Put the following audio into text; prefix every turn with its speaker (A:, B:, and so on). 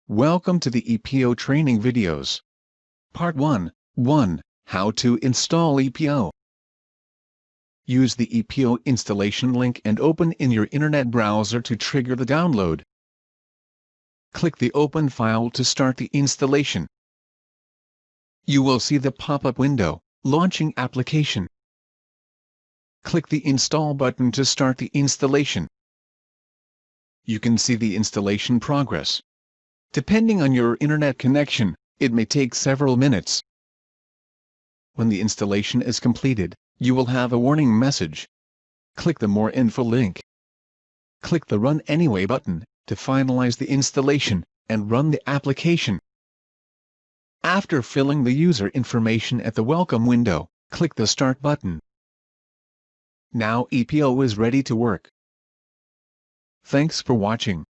A: Welcome to the EPO training videos. Part 1. 1. How to install EPO. Use the EPO installation link and open in your internet browser to trigger the download. Click the Open file to start the installation. You will see the pop-up window, Launching Application. Click the Install button to start the installation. You can see the installation progress. Depending on your internet connection, it may take several minutes. When the installation is completed, you will have a warning message. Click the More Info link. Click the Run Anyway button to finalize the installation and run the application. After filling the user information at the Welcome window, click the Start button. Now EPO is ready to work. Thanks for watching.